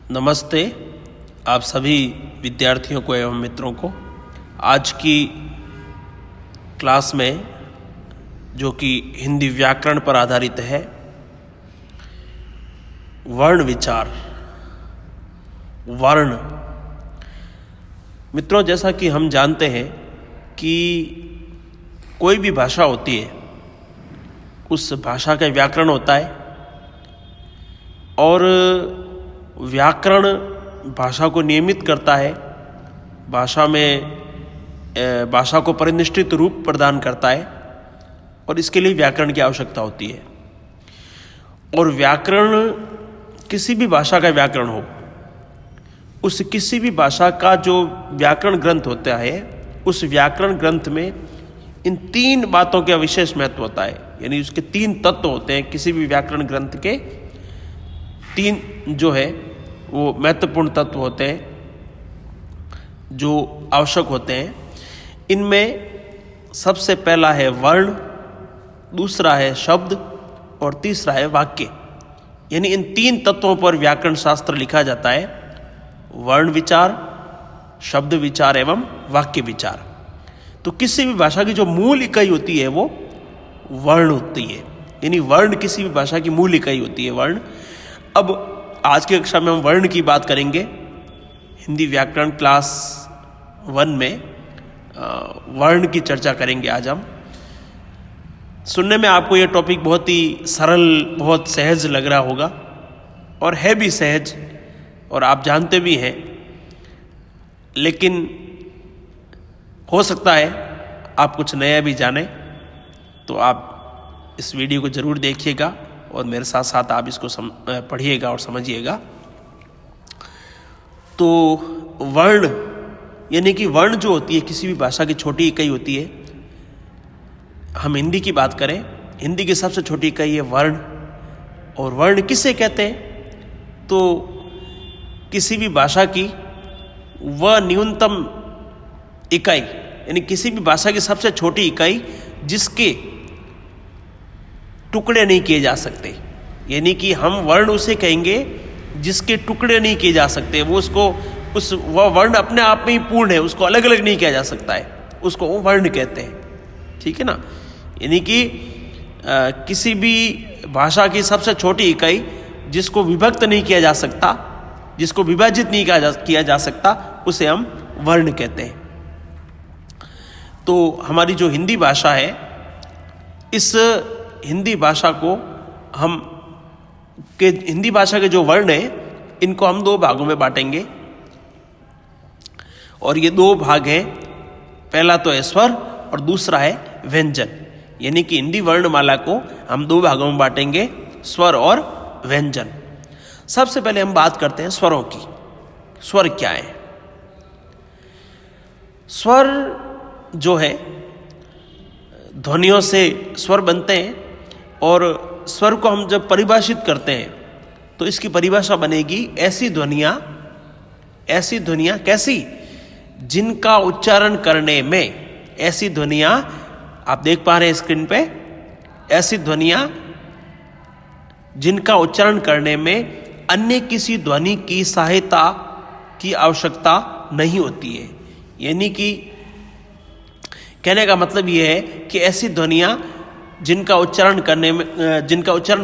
नमस्ते आप सभी विद्यार्थियों को एवं मित्रों को। आज की क्लास में जो कि हिंदी व्याकरण पर आधारित है, वर्ण विचार। वर्ण मित्रों, जैसा कि हम जानते हैं कि कोई भी भाषा होती है उस भाषा का व्याकरण होता है और व्याकरण भाषा को नियमित करता है, भाषा को परिनिष्ठित रूप प्रदान करता है और इसके लिए व्याकरण की आवश्यकता होती है। और व्याकरण किसी भी भाषा का व्याकरण हो, उस किसी भी भाषा का जो व्याकरण ग्रंथ होता है, उस व्याकरण ग्रंथ में इन तीन बातों का विशेष महत्व होता है। यानी उसके तीन तत्व होते हैं। किसी भी व्याकरण ग्रंथ के तीन जो है वो महत्वपूर्ण तत्व होते हैं जो आवश्यक होते हैं। इनमें सबसे पहला है वर्ण, दूसरा है शब्द और तीसरा है वाक्य। यानी इन तीन तत्वों पर व्याकरण शास्त्र लिखा जाता है: वर्ण विचार, शब्द विचार एवं वाक्य विचार। तो किसी भी भाषा की जो मूल इकाई होती है वो वर्ण होती है। यानी वर्ण किसी भी भाषा की मूल इकाई होती है, वर्ण। अब आज की कक्षा में हम वर्ण की बात करेंगे। हिंदी व्याकरण क्लास 1 में वर्ण की चर्चा करेंगे आज हम। सुनने में आपको ये टॉपिक बहुत ही सरल, बहुत सहज लग रहा होगा और है भी सहज और आप जानते भी हैं, लेकिन हो सकता है आप कुछ नया भी जानें। तो आप इस वीडियो को ज़रूर देखिएगा और मेरे साथ साथ आप इसको पढ़िएगा और समझिएगा। तो वर्ण यानी कि वर्ण जो होती है किसी भी भाषा की छोटी इकाई होती है। हम हिंदी की बात करें, हिंदी की सबसे छोटी इकाई है वर्ण। और वर्ण किसे कहते हैं? तो किसी भी भाषा की वह न्यूनतम इकाई, यानी किसी भी भाषा की सबसे छोटी इकाई जिसके टुकड़े नहीं किए जा सकते। यानी कि हम वर्ण उसे कहेंगे जिसके टुकड़े नहीं किए जा सकते। वह वर्ण अपने आप में ही पूर्ण है, उसको अलग अलग नहीं किया जा सकता है, उसको वो वर्ण कहते हैं। ठीक है ना? यानी कि किसी भी भाषा की सबसे छोटी इकाई जिसको विभक्त नहीं किया जा सकता, जिसको विभाजित नहीं किया जा सकता, उसे हम वर्ण कहते हैं। तो हमारी जो हिंदी भाषा है, इस हिंदी भाषा को हिंदी भाषा के जो वर्ण हैं इनको हम 2 भागों में बांटेंगे। और ये 2 भाग हैं, पहला तो है स्वर और दूसरा है व्यंजन। यानी कि हिंदी वर्णमाला को हम 2 भागों में बांटेंगे, स्वर और व्यंजन। सबसे पहले हम बात करते हैं स्वरों की। स्वर क्या है? स्वर जो है, ध्वनियों से स्वर बनते हैं और स्वर को हम जब परिभाषित करते हैं तो इसकी परिभाषा बनेगी ऐसी ध्वनियाँ कैसी? जिनका उच्चारण करने में, ऐसी ध्वनियाँ आप देख पा रहे हैं स्क्रीन पे, ऐसी ध्वनियाँ जिनका उच्चारण करने में अन्य किसी ध्वनि की सहायता की आवश्यकता नहीं होती है। यानी कि कहने का मतलब यह है कि ऐसी ध्वनियाँ जिनका उच्चारण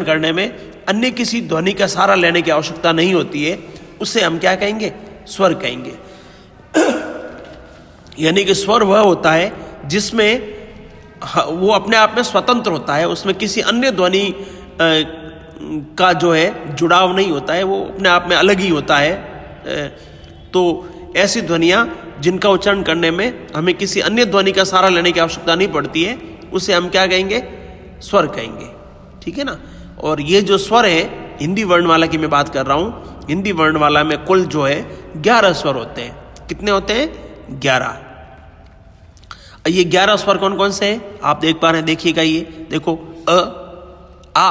करने में अन्य किसी ध्वनि का सहारा लेने की आवश्यकता नहीं होती है, उसे हम क्या कहेंगे? स्वर कहेंगे। यानी कि स्वर वह होता है जिसमें वो अपने आप में स्वतंत्र होता है, उसमें किसी अन्य ध्वनि का जो है जुड़ाव नहीं होता है, वो अपने आप में अलग ही होता है। तो ऐसी ध्वनियाँ जिनका उच्चारण करने में हमें किसी अन्य ध्वनि का सहारा लेने की आवश्यकता नहीं पड़ती है, उसे हम क्या कहेंगे? स्वर कहेंगे। ठीक है ना? और ये जो स्वर है, हिंदी वर्णमाला की मैं बात कर रहा हूँ। हिंदी वर्णमाला में कुल जो है 11 स्वर होते हैं। कितने होते हैं? 11। ये 11 स्वर कौन कौन से हैं आप देख पा रहे हैं? देखिएगा, ये देखो, अ, आ,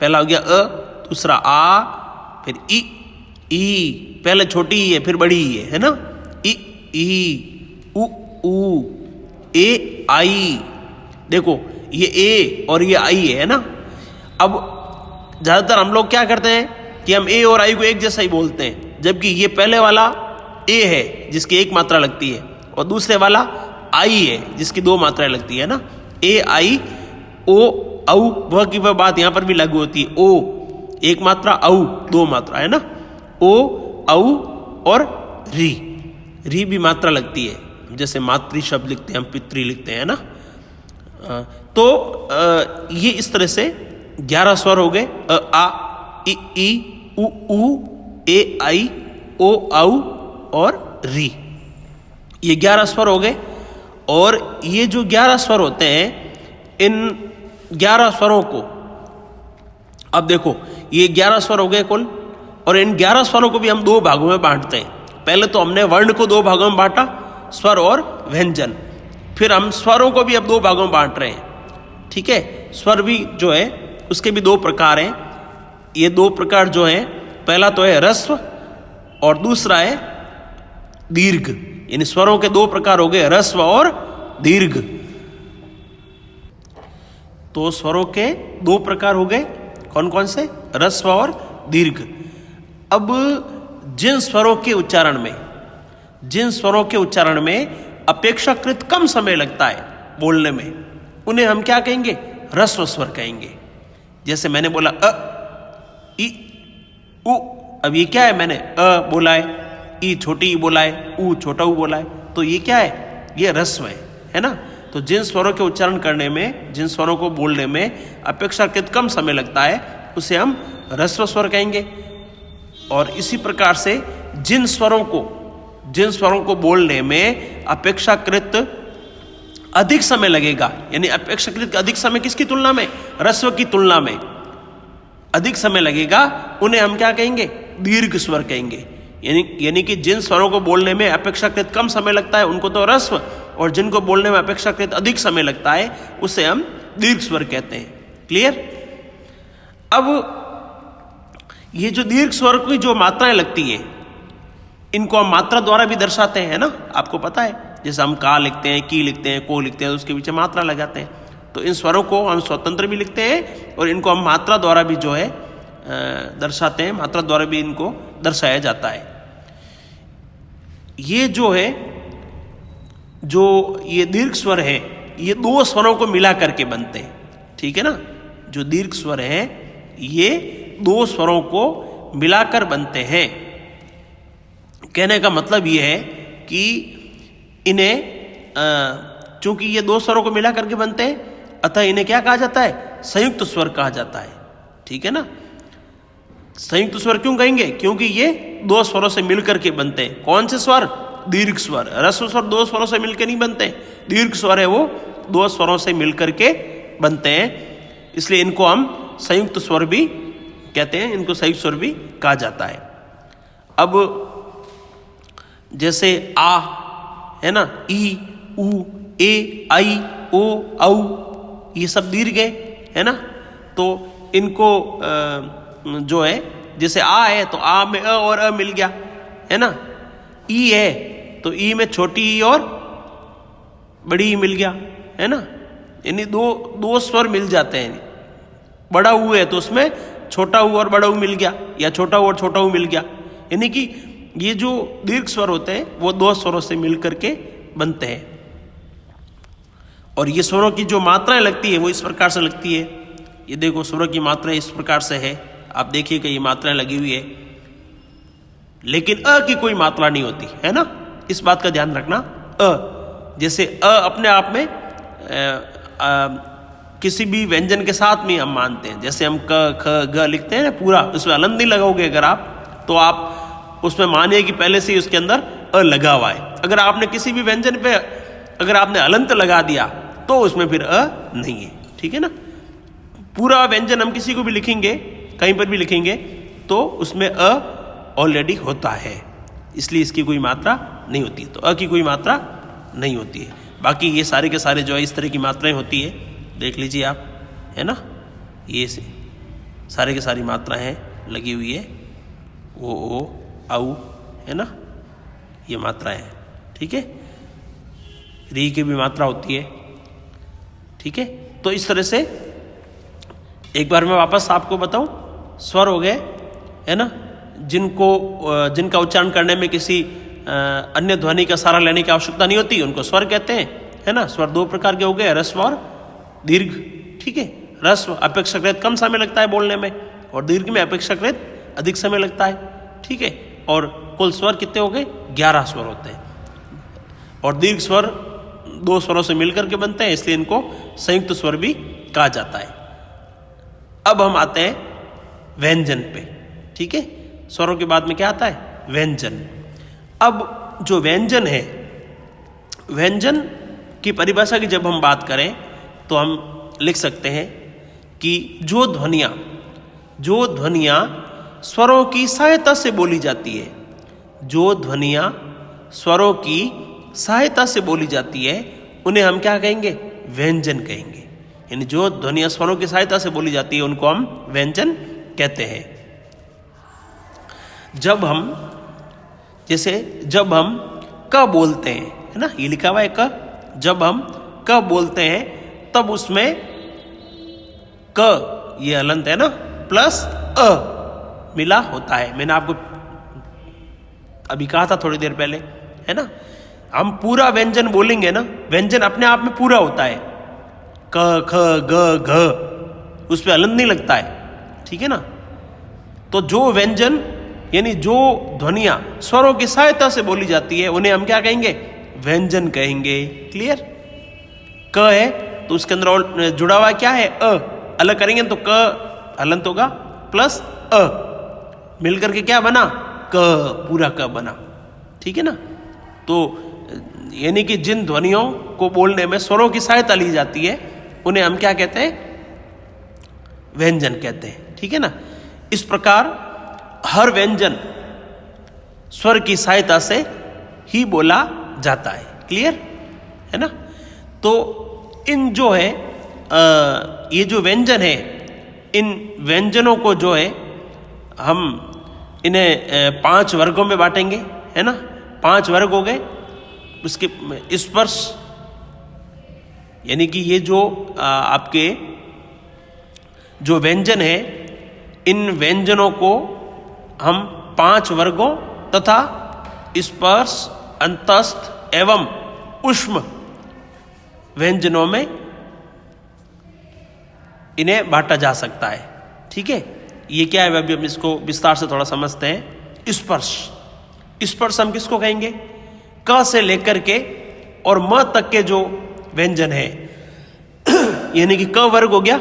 पहला हो गया अ, दूसरा आ, फिर ई, पहले छोटी ई है फिर बड़ी ई है ना? ई, उ, ए, आई। देखो ये ए और ये आई है ना? अब ज़्यादातर हम लोग क्या करते हैं कि हम ए और आई को एक जैसा ही बोलते हैं, जबकि ये पहले वाला ए है जिसकी एक मात्रा लगती है और दूसरे वाला आई है जिसकी दो मात्राएं लगती है ना। ए आई ओ औ, वह की वह बात यहां पर भी लागू होती है। ओ एक मात्रा, औ दो मात्रा है ना। ओ औ और री भी मात्रा लगती है, जैसे मातृ शब्द लिखते हैं हम, पितृ लिखते हैं ना। तो ये इस तरह से 11 स्वर हो गए, अ आ इ ई उ ए आई ओ औ और री, ये 11 स्वर हो गए। और ये जो 11 स्वर होते हैं, इन 11 स्वरों को, अब देखो ये 11 स्वर हो गए कुल, और इन 11 स्वरों को भी हम दो भागों में बांटते हैं। पहले तो हमने वर्ण को दो भागों में बांटा, स्वर और व्यंजन, फिर हम स्वरों को भी अब दो भागों में बांट रहे हैं। ठीक है, स्वर भी जो है उसके भी दो प्रकार हैं। ये दो प्रकार जो हैं, पहला तो है ह्रस्व और दूसरा है दीर्घ। यानी स्वरों के दो प्रकार हो गए, ह्रस्व और दीर्घ। तो स्वरों के दो प्रकार हो गए, कौन कौन से? ह्रस्व और दीर्घ। अब जिन स्वरों के उच्चारण में अपेक्षाकृत कम समय लगता है बोलने में, उन्हें हम क्या कहेंगे? ह्रस्व स्वर कहेंगे। जैसे मैंने बोला अ ई उ, अब ये क्या है? मैंने अ बोला है, ई छोटी ई बोला है, उ छोटा उ बोला है, तो ये क्या है? ये ह्रस्व है ना। तो जिन स्वरों के उच्चारण करने में, जिन स्वरों को बोलने में अपेक्षाकृत कम समय लगता है, उसे हम ह्रस्व स्वर कहेंगे। और इसी प्रकार से जिन स्वरों को बोलने में अपेक्षाकृत अधिक समय लगेगा, यानी अपेक्षाकृत अधिक समय किसकी तुलना में? ह्रस्व की तुलना में अधिक समय लगेगा, उन्हें हम क्या कहेंगे? दीर्घ स्वर कहेंगे। यानी कि जिन स्वरों को बोलने में अपेक्षाकृत कम समय लगता है उनको तो ह्रस्व, और जिनको बोलने में अपेक्षाकृत अधिक समय लगता है उसे हम दीर्घ स्वर कहते हैं। क्लियर? अब ये जो दीर्घ स्वर की जो मात्राएं लगती है, इनको हम मात्रा द्वारा भी दर्शाते हैं ना, आपको पता है। जैसे हम का लिखते हैं, की लिखते हैं, को लिखते हैं, उसके पीछे मात्रा लगाते हैं। तो इन स्वरों को हम स्वतंत्र भी लिखते हैं और इनको हम मात्रा द्वारा भी जो है दर्शाते हैं, मात्रा द्वारा भी इनको दर्शाया जाता है। ये जो है, जो ये दीर्घ स्वर है, ये दो स्वरों को मिला करके बनते हैं। ठीक है ना, जो दीर्घ स्वर है ये दो स्वरों को मिलाकर बनते हैं। कहने का मतलब ये है कि इन्हें चूंकि ये दो स्वरों को मिला करके बनते हैं, अतः इन्हें क्या कहा जाता है? संयुक्त स्वर कहा जाता है। ठीक है ना, संयुक्त स्वर क्यों कहेंगे? क्योंकि ये दो स्वरों से मिलकर के बनते हैं। कौन से स्वर? दीर्घ स्वर। ह्रस्व स्वर दो स्वरों से मिलकर नहीं बनते, दीर्घ स्वर है वो दो स्वरों से मिलकर के बनते हैं, इसलिए इनको हम संयुक्त स्वर भी कहते हैं, इनको संयुक्त स्वर भी कहा जाता है। अब जैसे आ है ना, ई उ ए आई ओ औ, ये सब दीर्घ है ना। तो इनको जो है, जैसे आ है तो आ में अ और अ मिल गया है ना। ई है तो ई में छोटी ई और बड़ी ई मिल गया है ना, यानी दो स्वर मिल जाते हैं। बड़ा ऊ है तो उसमें छोटा ऊ और बड़ा ऊ मिल गया, या छोटा ऊ और छोटा ऊ मिल गया। यानी कि ये जो दीर्घ स्वर होते हैं वो दो स्वरों से मिलकर के बनते हैं। और ये स्वरों की जो मात्राएं लगती है वो इस प्रकार से लगती है। ये देखो स्वरों की मात्राएं इस प्रकार से है, आप देखिएगा ये मात्राएं लगी हुई है, लेकिन अ की कोई मात्रा नहीं होती है ना, इस बात का ध्यान रखना। अ जैसे अ अपने आप में किसी भी व्यंजन के साथ में हम मानते हैं। जैसे हम क ख ग लिखते हैं ना, पूरा उसमें हलंत नहीं लगाओगे अगर आप, तो आप उसमें मानिए कि पहले से ही उसके अंदर अ लगा हुआ है। अगर आपने किसी भी व्यंजन पे अगर आपने हलंत लगा दिया तो उसमें फिर अ नहीं है। ठीक है ना, पूरा व्यंजन हम किसी को भी लिखेंगे, कहीं पर भी लिखेंगे, तो उसमें अ ऑलरेडी होता है, इसलिए इसकी कोई मात्रा नहीं होती। तो अ की कोई मात्रा नहीं होती है। बाकी ये सारे के सारे जो है इस तरह की मात्राएं होती है, देख लीजिए आप, है ना। ये सारे के सारी मात्राएं हैं लगी हुई है, ओ औ है ना, ये मात्राएं हैं। ठीक है, री की भी मात्रा होती है। ठीक है, तो इस तरह से एक बार मैं वापस आपको बताऊं, स्वर हो गए है ना, जिनका उच्चारण करने में किसी अन्य ध्वनि का सहारा लेने की आवश्यकता नहीं होती, उनको स्वर कहते हैं, है ना। स्वर दो प्रकार के हो गए, ह्रस्व और दीर्घ, ठीक है। ह्रस्व अपेक्षाकृत कम समय लगता है बोलने में, और दीर्घ में अपेक्षाकृत अधिक समय लगता है, ठीक है। और कुल स्वर कितने हो गए? 11 स्वर होते हैं, और दीर्घ स्वर 2 स्वरों से मिलकर के बनते हैं, इसलिए इनको संयुक्त स्वर भी कहा जाता है। अब हम आते हैं व्यंजन पे, ठीक है। स्वरों के बाद में क्या आता है? व्यंजन। अब जो व्यंजन है, व्यंजन की परिभाषा की जब हम बात करें तो हम लिख सकते हैं कि जो ध्वनियाँ स्वरों की सहायता से बोली जाती है, जो ध्वनियाँ स्वरों की सहायता से बोली जाती है, उन्हें हम क्या कहेंगे? व्यंजन कहेंगे। यानी जो ध्वनियाँ स्वरों की सहायता से बोली जाती है उनको हम व्यंजन कहते हैं। जब हम क बोलते हैं, है ना, ये लिखा हुआ है क, जब हम क बोलते हैं तब उसमें क, ये हलंत है ना, प्लस अ मिला होता है। मैंने आपको अभी कहा था थोड़ी देर पहले, है ना। हम पूरा व्यंजन बोलेंगे ना, व्यंजन अपने आप में पूरा होता है, क ख ग घ, उस पर हलंत नहीं लगता है, ठीक है ना। तो जो व्यंजन यानी जो ध्वनियां स्वरों की सहायता से बोली जाती है उन्हें हम क्या कहेंगे? व्यंजन कहेंगे। क्लियर? क है तो उसके अंदर जुड़ा हुआ क्या है? अ। अलग करेंगे तो क हलंत होगा, प्लस अ मिलकर के क्या बना? क, पूरा क बना, ठीक है ना। तो यानी कि जिन ध्वनियों को बोलने में स्वरों की सहायता ली जाती है उन्हें हम क्या कहते हैं? व्यंजन कहते हैं, ठीक है ना। इस प्रकार हर व्यंजन स्वर की सहायता से ही बोला जाता है। क्लियर है ना। तो इन जो है ये जो व्यंजन है, इन व्यंजनों को जो है हम इन्हें 5 वर्गों में बांटेंगे, है ना। 5 वर्ग हो गए। उसके स्पर्श यानी कि ये जो आपके जो व्यंजन है, इन व्यंजनों को हम 5 वर्गों तथा स्पर्श, अंतस्थ एवं ऊष्म व्यंजनों में इन्हें बांटा जा सकता है, ठीक है। ये क्या है, अभी हम इसको विस्तार से थोड़ा समझते हैं। स्पर्श हम किसको कहेंगे? क से लेकर के और म तक के जो व्यंजन है यानी कि क वर्ग हो गया।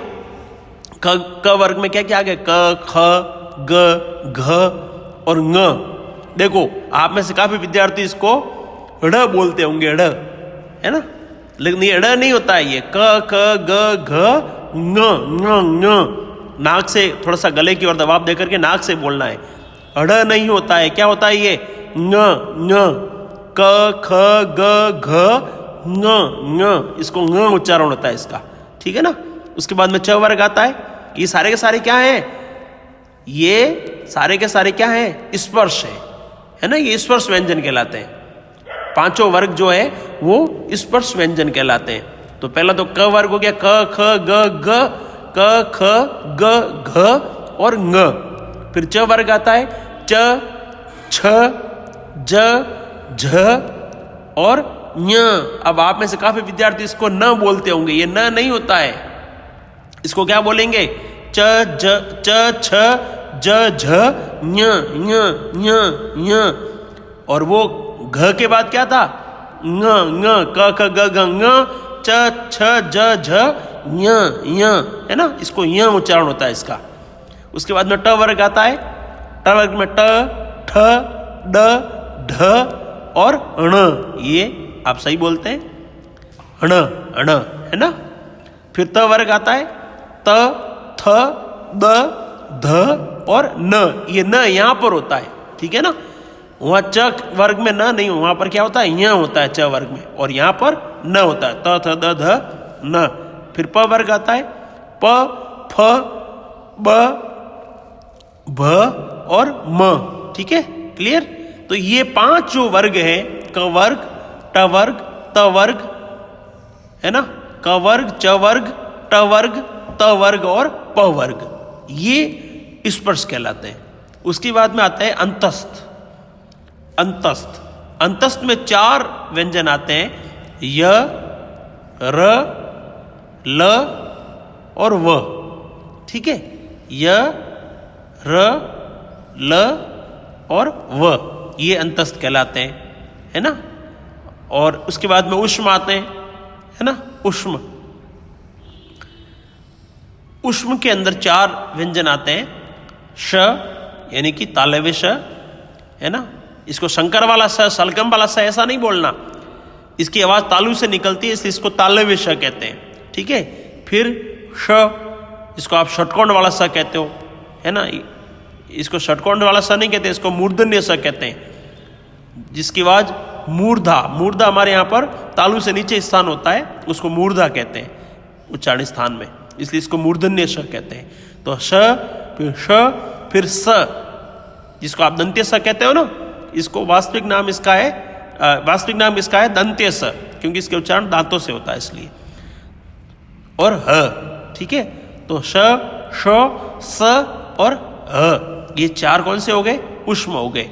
क वर्ग में क्या क्या आ गया? क, ख, ग, घ और ङ। देखो आप में से काफी विद्यार्थी इसको ड़ बोलते होंगे, ड़, है ना, लेकिन ये ड़ नहीं होता है। ये क, ख, ग, घ, ङ। नाक से थोड़ा सा गले की ओर दबाव देकर के नाक से बोलना है। ड़ नहीं होता है। क्या होता है ये? ङ। क, ख, ग, घ, ङ। इसको ङ उच्चारण होता है इसका, ठीक है ना। उसके बाद में च वर्ग आता है। ये सारे के सारे क्या हैं? ये सारे के सारे क्या हैं? स्पर्श है ना। ये स्पर्श व्यंजन कहलाते हैं। 5 वर्ग जो है वो स्पर्श व्यंजन कहलाते हैं। तो पहला तो क वर्ग हो गया, क, ख, ग, घ, क, ख, ग, घ और ङ। फिर च वर्ग आता है, च, छ, ज, झ और ञ। अब आप में से काफी विद्यार्थी इसको न बोलते होंगे। ये न नहीं होता है। इसको क्या बोलेंगे? च, छ, ज, झ, ञ, ञ, ञ, ञ। और वो घ के बाद क्या था? ङ, क, ख, ग, घ, ङ, च, छ, ज, झ, ञ, ञ, है ना। इसको ञ उच्चारण होता है इसका। उसके बाद में ट वर्ग आता है। ट वर्ग में ट, ठ, ड, ढ और ण। ये आप सही बोलते हैं, ण, है ना। फिर त वर्ग आता है। त, थ, द, ध और न। ये न यहां पर होता है, ठीक है ना। वहां च वर्ग में न नहीं, वहां पर क्या होता है? य होता है च वर्ग में, और यहां पर न होता है। त, थ, द, ध, न। फिर प वर्ग आता है। प, फ, ब, भ और म, ठीक है। क्लियर। तो ये 5 जो वर्ग है, क वर्ग, ट वर्ग, त वर्ग, है ना, क वर्ग, च वर्ग, ट वर्ग, त वर्ग और प वर्ग, ये स्पर्श कहलाते हैं। उसके बाद में आता है अंतस्थ। अंतस्थ, अंतस्थ में 4 व्यंजन आते हैं, य, र, ल और व। ठीक है, य, र, ल और व, ये अंतस्थ कहलाते हैं, है ना। और उसके बाद में ऊष्म आते हैं, है ना, ऊष्म। ऊष्म के अंदर 4 व्यंजन आते हैं, श यानी कि तालव्य श, है ना। इसको शंकर वाला स, सलगम वाला स ऐसा नहीं बोलना, इसकी आवाज तालु से निकलती है, इसलिए इसको तालव्य श कहते हैं। ठीक है, फिर श, इसको आप षटकोण वाला स कहते हो, है ना। इसको षटकोण वाला स नहीं कहते, इसको मूर्धन्य स कहते हैं, जिसकी आवाज मूर्धा, मूर्धा हमारे यहाँ पर तालु से नीचे स्थान होता है, उसको मूर्धा कहते हैं उच्चारण स्थान में, इसलिए इसको मूर्धन्य श कहते हैं। तो श, फिर श, फिर स, जिसको आप दंत्य स कहते हो ना, इसको वास्तविक नाम इसका है दंत्य स, क्योंकि इसके उच्चारण दांतों से होता है इसलिए। और ह, ठीक है, तो श, श, स और ह, ये 4 कौन से हो गए? ऊष्म हो गए।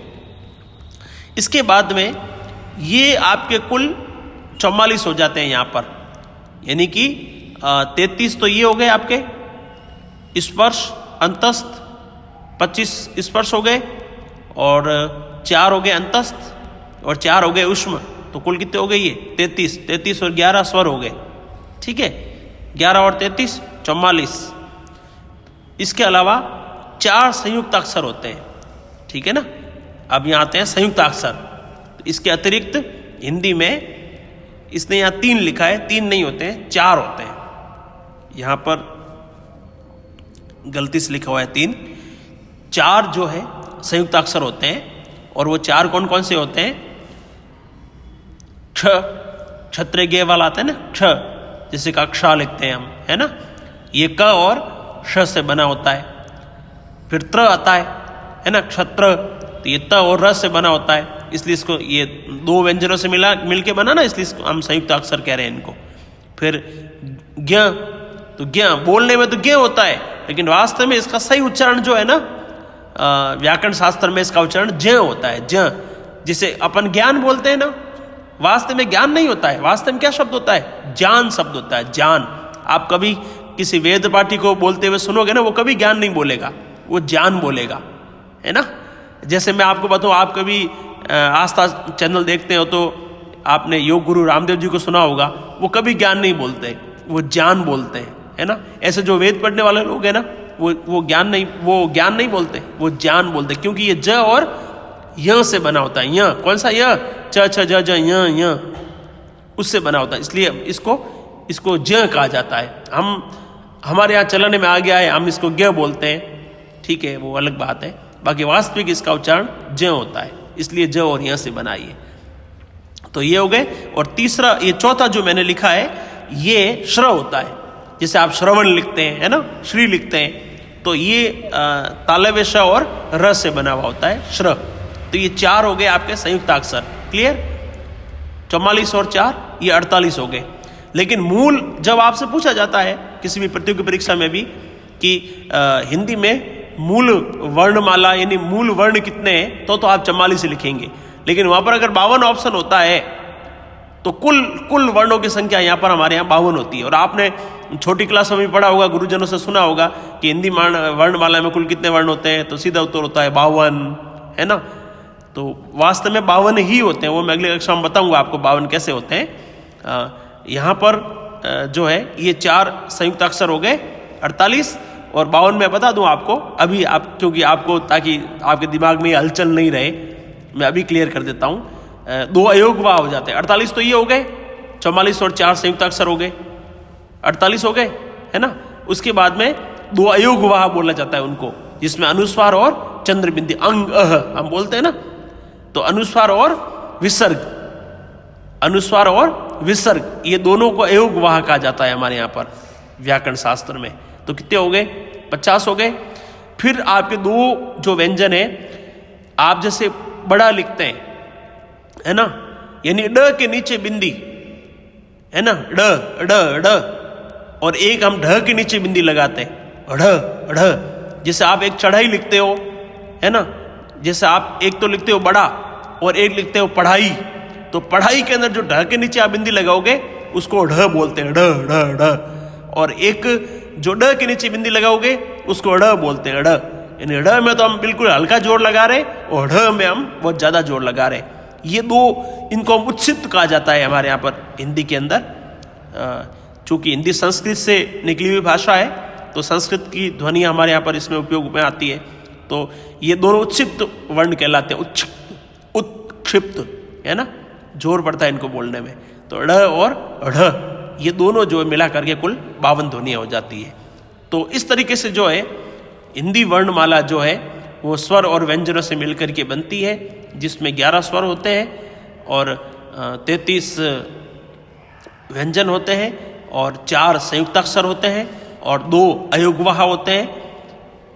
इसके बाद में ये आपके कुल 44 हो जाते हैं यहाँ पर, यानी कि 33 तो ये हो गए आपके स्पर्श अंतस्थ, 25 स्पर्श हो गए, और 4 हो गए अंतस्थ, और 4 हो गए ऊष्म, तो कुल कितने हो गए? ये 33, 33 और 11 स्वर हो गए। ठीक है, 11 और 33 44। इसके अलावा 4 संयुक्त अक्षर होते हैं, ठीक है ना। अब यहाँ आते हैं संयुक्त अक्षर। तो इसके अतिरिक्त हिंदी में इसने यहाँ 3 लिखा है, 3 नहीं होते हैं, 4 होते हैं। यहाँ पर गलती से लिखा हुआ है 3, 4 जो है संयुक्त अक्षर होते हैं। और वो 4 कौन कौन से होते हैं? क्ष, क्षत्रिय गे वाला आता है ना, क्ष, जैसे का क्ष लिखते हैं हम, है ना। ये क और श से बना होता है। फिर त्र आता है ना, क्षत्र, तो ये त और र से बना होता है, इसलिए इसको ये 2 व्यंजनों से मिलके बना ना, इसलिए इसको हम संयुक्त अक्षर कह रहे हैं इनको। फिर ज्ञ, तो ज्ञ बोलने में तो ज्ञ होता है, लेकिन वास्तव में इसका सही उच्चारण जो है ना, व्याकरण शास्त्र में इसका उच्चारण ज होता है, ज। जिसे अपन ज्ञान बोलते हैं ना, वास्तव में ज्ञान नहीं होता है, वास्तव में क्या शब्द होता है? ज्ञान शब्द होता है, ज्ञान। आप कभी किसी वेद पाठी को बोलते हुए सुनोगे ना, वो कभी ज्ञान नहीं बोलेगा, वो ज्ञान बोलेगा, है ना। जैसे मैं आपको बताऊं, आप कभी आस्था चैनल देखते हो तो आपने योग गुरु रामदेव जी को सुना होगा, वो कभी ज्ञान नहीं बोलते, वो ज्ञान बोलते हैं, है ना। ऐसे जो वेद पढ़ने वाले लोग हैं ना, वो ज्ञान नहीं बोलते, वो ज्ञान बोलते, क्योंकि ये ज और य से बना होता है। य कौन सा? य, च छ ज ज य, उससे बना होता है, इसलिए इसको ज कहा जाता है। हमारे यहाँ चलन में आ गया है, हम इसको ज्ञ बोलते हैं, ठीक है, वो अलग बात है। बाकी वास्तविक इसका उच्चारण ज होता है, इसलिए ज और य से बना ये। तो ये हो गए। और तीसरा, ये चौथा जो मैंने लिखा है, ये श्र होता है, जिसे आप श्रवण लिखते हैं, है ना, श्री लिखते हैं, तो ये तालव्य श और र से बना हुआ होता है, श्र। तो ये 4 हो गए आपके संयुक्त अक्षर। क्लियर? 44 और 4 ये 48 हो गए। लेकिन मूल जब आपसे पूछा जाता है किसी भी प्रतियोगी परीक्षा में भी कि हिंदी में मूल वर्णमाला यानी मूल वर्ण कितने हैं, तो आप 44 लिखेंगे। लेकिन वहां पर अगर 52 ऑप्शन होता है तो कुल वर्णों की संख्या यहाँ पर हमारे यहाँ 52 होती है। और आपने छोटी क्लास में भी पढ़ा होगा, गुरुजनों से सुना होगा कि हिंदी वर्णमाला में कुल कितने वर्ण होते हैं, तो सीधा उत्तर होता है 52, है ना। तो वास्तव में 52 ही होते हैं, वो मैं अगले कक्षा में बताऊंगा आपको 52 कैसे होते हैं। यहाँ पर जो है ये 4 संयुक्त अक्षर हो गए 48, और 52 में बता दूं आपको अभी, क्योंकि आपको, ताकि आपके दिमाग में हलचल नहीं रहे, मैं अभी क्लियर कर देता हूँ। 2 अयोगवाह हो जाते हैं। 48 तो ये हो गए, 44 और 4 संयुक्त अक्षर हो गए, 48 हो गए, है ना। उसके बाद में 2 अयोगवाह बोला जाता है उनको, जिसमें अनुस्वार और चंद्र बिंदी, अंग अह हम बोलते हैं ना, तो अनुस्वार और विसर्ग, अनुस्वार और विसर्ग, ये दोनों को अयोगवाह कहा जाता है हमारे यहाँ पर व्याकरण शास्त्र में। तो कितने हो गए? 50 हो गए। फिर आपके 2 जो व्यंजन है, आप जैसे बड़ा लिखते हैं, है ना, यानी ड के नीचे बिंदी, है ना, ड, और एक हम ढ के नीचे बिंदी लगाते हैं, ढ। जैसे आप एक चढ़ाई लिखते हो, है ना। जैसे आप एक तो लिखते हो बड़ा और एक लिखते हो पढ़ाई, तो पढ़ाई के अंदर जो ढ के नीचे आप बिंदी लगाओगे उसको ढ बोलते हैं, ढ ढ ढ। और एक जो ड के नीचे बिंदी लगाओगे उसको ढ बोलते हैं, ढ। यानी ढ में तो हम बिल्कुल हल्का जोर लगा रहे और ढ में हम बहुत ज़्यादा जोर लगा रहे। ये दो, इनको हम उच्छित कहा जाता है हमारे यहाँ पर हिंदी के अंदर। चूँकि हिंदी संस्कृत से निकली हुई भाषा है तो संस्कृत की ध्वनि हमारे यहाँ पर इसमें उपयोग में आती है। तो ये दोनों उत्क्षिप्त वर्ण कहलाते हैं, उत्क्षिप्त, है ना, जोर पड़ता है इनको बोलने में। तो ढ़ और ढ़ ये दोनों जो मिला करके कुल 52 ध्वनियाँ हो जाती है। तो इस तरीके से जो है हिंदी वर्णमाला जो है वो स्वर और व्यंजनों से मिलकर के बनती है, जिसमें 11 स्वर होते हैं और 33 व्यंजन होते हैं और 4 संयुक्ताक्षर होते हैं और 2 अयोगवाह होते हैं,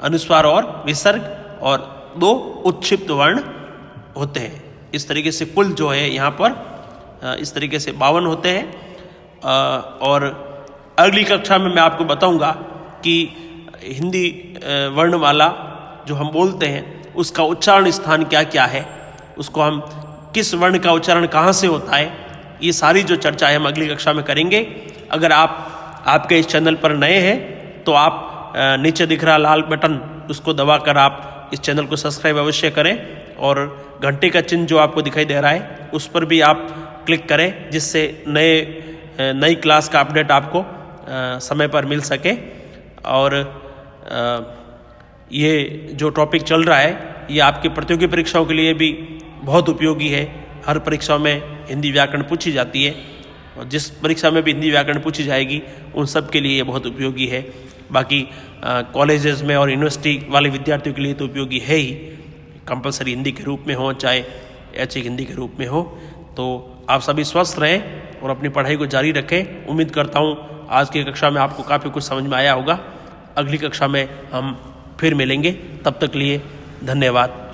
अनुस्वार और विसर्ग, और 2 उत्क्षिप्त वर्ण होते हैं। इस तरीके से कुल जो है यहाँ पर इस तरीके से 52 होते हैं। और अगली कक्षा में मैं आपको बताऊंगा कि हिंदी वर्णमाला जो हम बोलते हैं उसका उच्चारण स्थान क्या क्या है, उसको हम किस वर्ण का उच्चारण कहाँ से होता है, ये सारी जो चर्चा है हम अगली कक्षा में करेंगे। अगर आप आपके इस चैनल पर नए हैं तो आप नीचे दिख रहा लाल बटन उसको दबाकर आप इस चैनल को सब्सक्राइब अवश्य करें और घंटे का चिन्ह जो आपको दिखाई दे रहा है उस पर भी आप क्लिक करें, जिससे नई क्लास का अपडेट आपको समय पर मिल सके। और ये जो टॉपिक चल रहा है ये आपकी प्रतियोगी परीक्षाओं के लिए भी बहुत उपयोगी है। हर परीक्षा में हिंदी व्याकरण पूछी जाती है और जिस परीक्षा में भी हिंदी व्याकरण पूछी जाएगी उन सब के लिए ये बहुत उपयोगी है। बाकी कॉलेजेस में और यूनिवर्सिटी वाले विद्यार्थियों के लिए तो उपयोगी है ही, कंपलसरी हिंदी के रूप में हो चाहे ऐच्छिक हिंदी के रूप में हो। तो आप सभी स्वस्थ रहें और अपनी पढ़ाई को जारी रखें। उम्मीद करता हूँ आज की कक्षा में आपको काफ़ी कुछ समझ में आया होगा। अगली कक्षा में हम फिर मिलेंगे, तब तक लिए धन्यवाद।